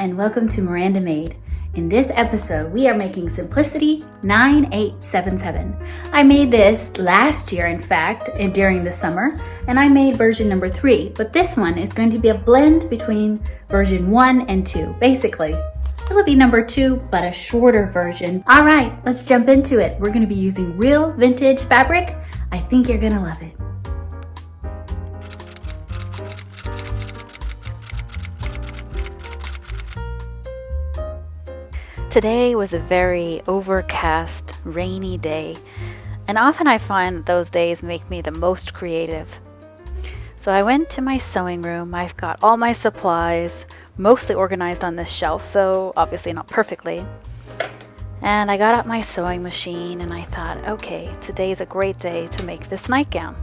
and welcome to Miranda Made. In this episode, we are making Simplicity 9877. I made this last year, in fact, during the summer, and I made version number 3, but this one is going to be a blend between version 1 and 2. Basically, it'll be number 2, but a shorter version. All right, let's jump into it. We're going to be using real vintage fabric. I think you're going to love it. Today was a very overcast, rainy day, and often I find that those days make me the most creative. So I went to my sewing room. I've got all my supplies, mostly organized on this shelf, though obviously not perfectly. And I got out my sewing machine and I thought, okay, today's a great day to make this nightgown.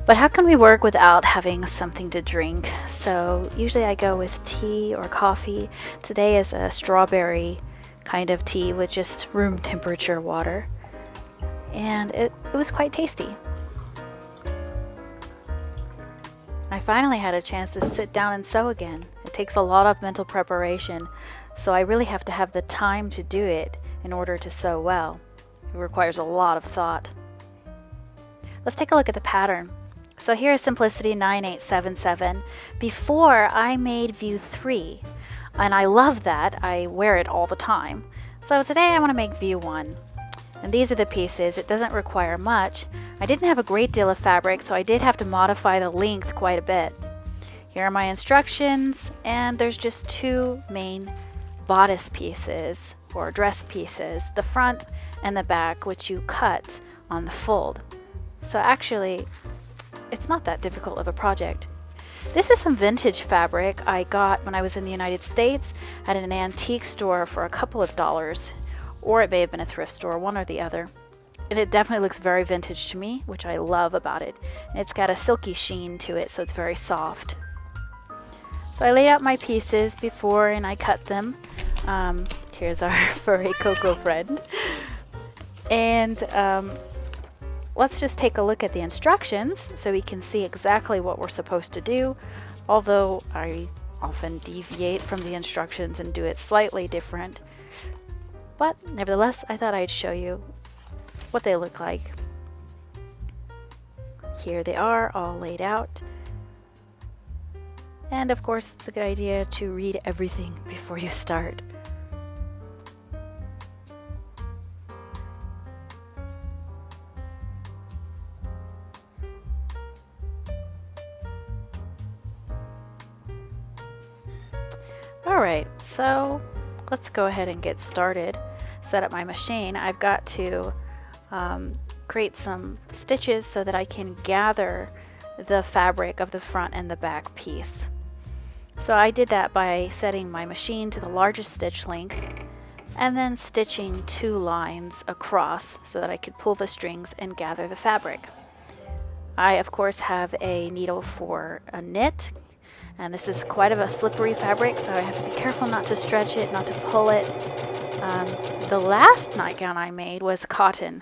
But how can we work without having something to drink? So usually I go with tea or coffee. Today is a strawberry kind of tea with just room temperature water. And it was quite tasty. I finally had a chance to sit down and sew again. It takes a lot of mental preparation, so I really have to have the time to do it in order to sew well. It requires a lot of thought. Let's take a look at the pattern. So here is Simplicity 9877. Before I made view 3, and I love that. I wear it all the time. So today I want to make view 1. And these are the pieces. It doesn't require much. I didn't have a great deal of fabric, so I did have to modify the length quite a bit. Here are my instructions, and there's just 2 main bodice pieces or dress pieces, the front and the back, which you cut on the fold. So actually, it's not that difficult of a project. This is some vintage fabric I got when I was in the United States at an antique store for a couple of dollars, or it may have been a thrift store, one or the other. And it definitely looks very vintage to me, which I love about it. And it's got a silky sheen to it, so it's very soft. So I laid out my pieces before and I cut them. Here's our furry Coco friend. And let's just take a look at the instructions so we can see exactly what we're supposed to do, although I often deviate from the instructions and do it slightly different. But nevertheless, I thought I'd show you what they look like. Here they are, all laid out. And of course, it's a good idea to read everything before you start. Alright, so let's go ahead and get started. Set up my machine. I've got to create some stitches so that I can gather the fabric of the front and the back piece. So I did that by setting my machine to the largest stitch length and then stitching 2 lines across so that I could pull the strings and gather the fabric. I of course have a needle for a knit. And this is quite of a slippery fabric, so I have to be careful not to stretch it, not to pull it. The last nightgown I made was cotton,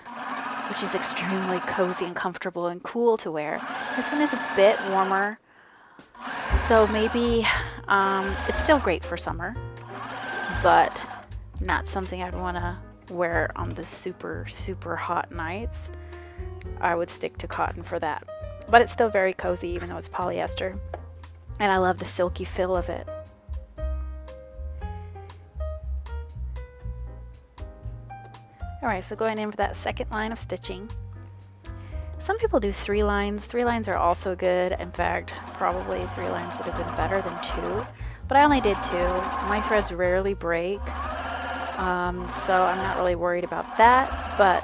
which is extremely cozy and comfortable and cool to wear. This one is a bit warmer, so maybe it's still great for summer, but not something I'd want to wear on the super, super hot nights. I would stick to cotton for that. But it's still very cozy, even though it's polyester. And I love the silky feel of it. Alright, so going in for that second line of stitching. Some people do 3 lines. 3 lines are also good. In fact, probably 3 lines would have been better than 2. But I only did 2. My threads rarely break, so I'm not really worried about that. But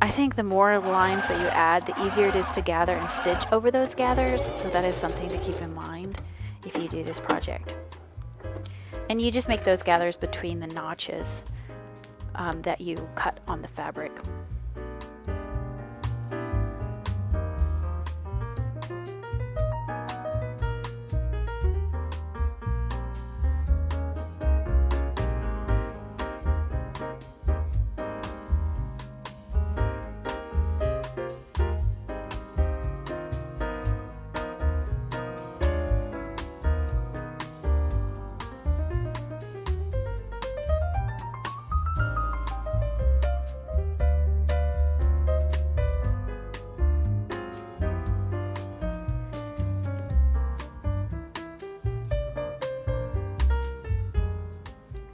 I think the more lines that you add, the easier it is to gather and stitch over those gathers, so that is something to keep in mind if you do this project. And you just make those gathers between the notches that you cut on the fabric.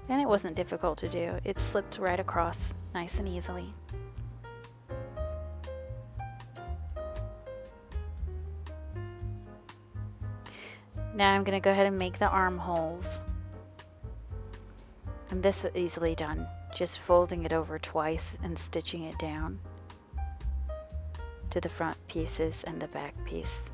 And it wasn't difficult to do. It slipped right across nice and easily. Now I'm going to go ahead and make the armholes. And this was easily done, just folding it over twice and stitching it down to the front pieces and the back piece.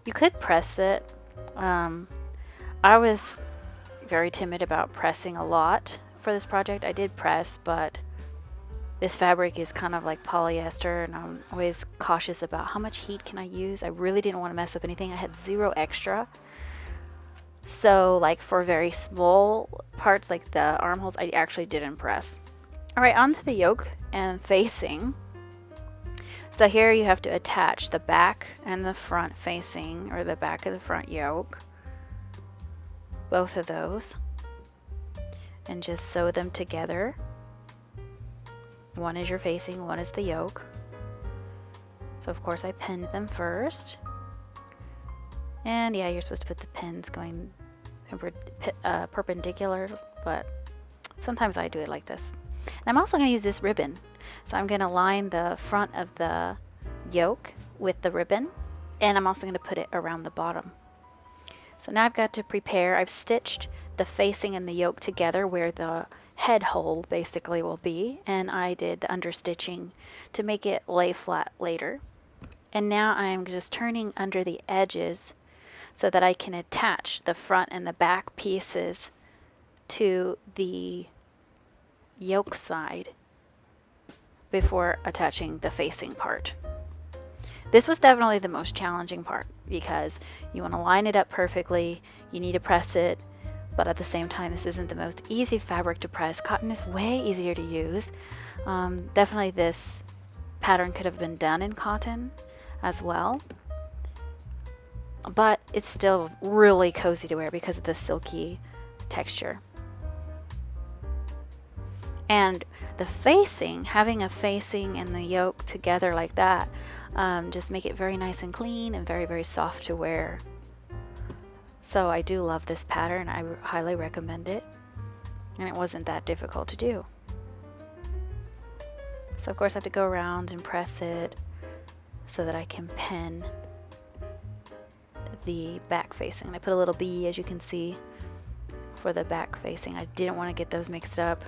You could press it. I was very timid about pressing a lot for this project. I did press, but this fabric is kind of like polyester, and I'm always cautious about how much heat can I use. I really didn't want to mess up anything. I had 0 extra. So like for very small parts like the armholes, I actually didn't press. Alright, onto the yoke and facing. So here you have to attach the back and the front facing, or the back of the front yoke, both of those, and just sew them together. One is your facing, one is the yoke. So of course I pinned them first. And yeah, you're supposed to put the pins going perpendicular, but sometimes I do it like this. And I'm also going to use this ribbon. So I'm going to line the front of the yoke with the ribbon, and I'm also going to put it around the bottom. So now I've got to prepare. I've stitched the facing and the yoke together where the head hole basically will be, and I did the understitching to make it lay flat later. And now I'm just turning under the edges so that I can attach the front and the back pieces to the yoke side before attaching the facing part. This was definitely the most challenging part because you want to line it up perfectly, you need to press it, but at the same time this isn't the most easy fabric to press. Cotton is way easier to use. Definitely this pattern could have been done in cotton as well, but it's still really cozy to wear because of the silky texture. And the facing, having a facing and the yoke together like that, just make it very nice and clean and very, very soft to wear. So I do love this pattern. I highly recommend it. And it wasn't that difficult to do. So of course I have to go around and press it so that I can pin the back facing. I put a little B, as you can see, for the back facing. I didn't want to get those mixed up.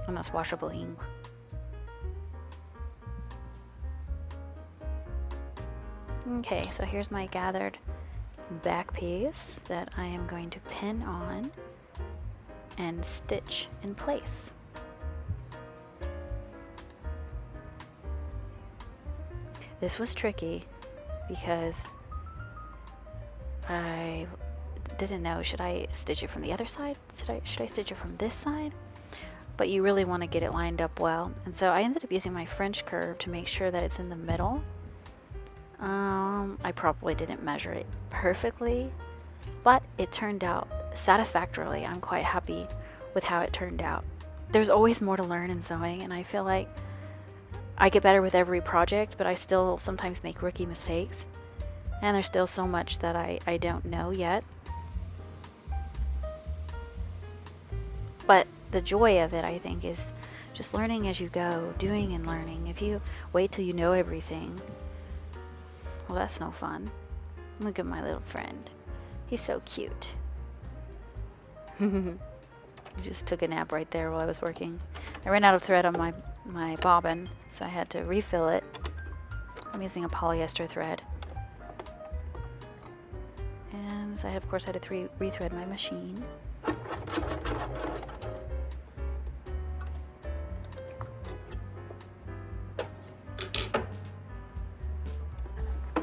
And that's washable ink. Okay, so here's my gathered back piece that I am going to pin on and stitch in place. This was tricky because I didn't know, should I stitch it from the other side? Should I stitch it from this side? But you really want to get it lined up well. And so I ended up using my French curve to make sure that it's in the middle. I probably didn't measure it perfectly, but it turned out satisfactorily. I'm quite happy with how it turned out. There's always more to learn in sewing, and I feel like I get better with every project, but I still sometimes make rookie mistakes. And there's still so much that I don't know yet. But the joy of it, I think, is just learning as you go, doing and learning. If you wait till you know everything, well, that's no fun. Look at my little friend. He's so cute. He just took a nap right there while I was working. I ran out of thread on my bobbin, so I had to refill it. I'm using a polyester thread. And so I, of course, had to rethread my machine.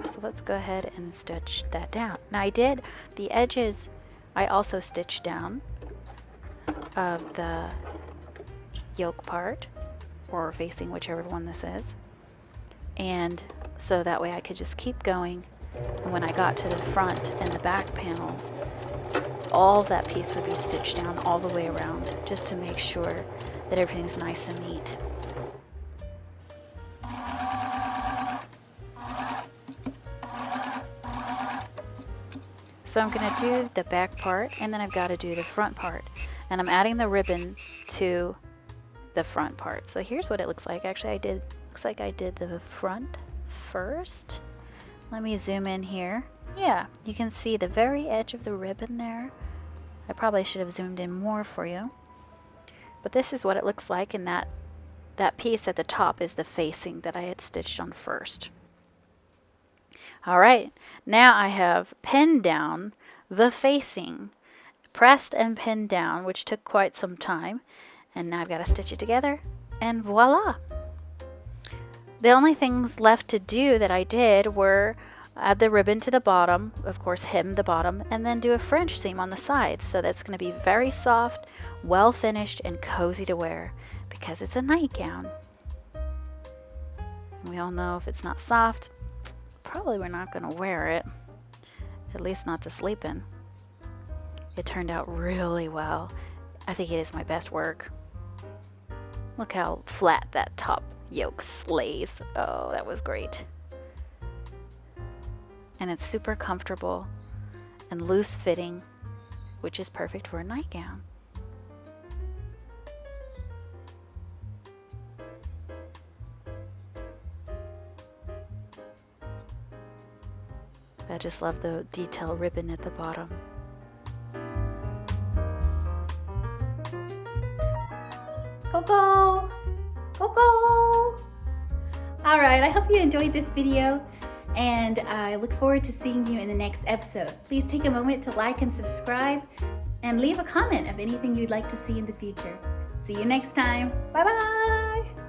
So let's go ahead and stitch that down. Now I did the edges, I also stitched down of the yoke part, or facing, whichever one this is. And so that way I could just keep going. And when I got to the front and the back panels, all of that piece would be stitched down all the way around, just to make sure that everything's nice and neat. So I'm going to do the back part, and then I've got to do the front part. And I'm adding the ribbon to the front part. So here's what it looks like. Actually, looks like I did the front first. Let me zoom in here. Yeah, you can see the very edge of the ribbon there. I probably should have zoomed in more for you. But this is what it looks like, and that piece at the top is the facing that I had stitched on first. All right, now I have pinned down the facing, pressed and pinned down, which took quite some time. And now I've got to stitch it together, and voila! The only things left to do that I did were add the ribbon to the bottom, of course hem the bottom, and then do a French seam on the sides. So that's going to be very soft, well finished, and cozy to wear because it's a nightgown. We all know if it's not soft, probably we're not going to wear it, at least not to sleep in. It turned out really well. I think it is my best work. Look how flat that top yoke slays. Oh, that was great. And it's super comfortable and loose fitting, which is perfect for a nightgown. I just love the detail ribbon at the bottom. Go, go! Go, go! All right, I hope you enjoyed this video, and I look forward to seeing you in the next episode. Please take a moment to like and subscribe, and leave a comment of anything you'd like to see in the future. See you next time. Bye-bye!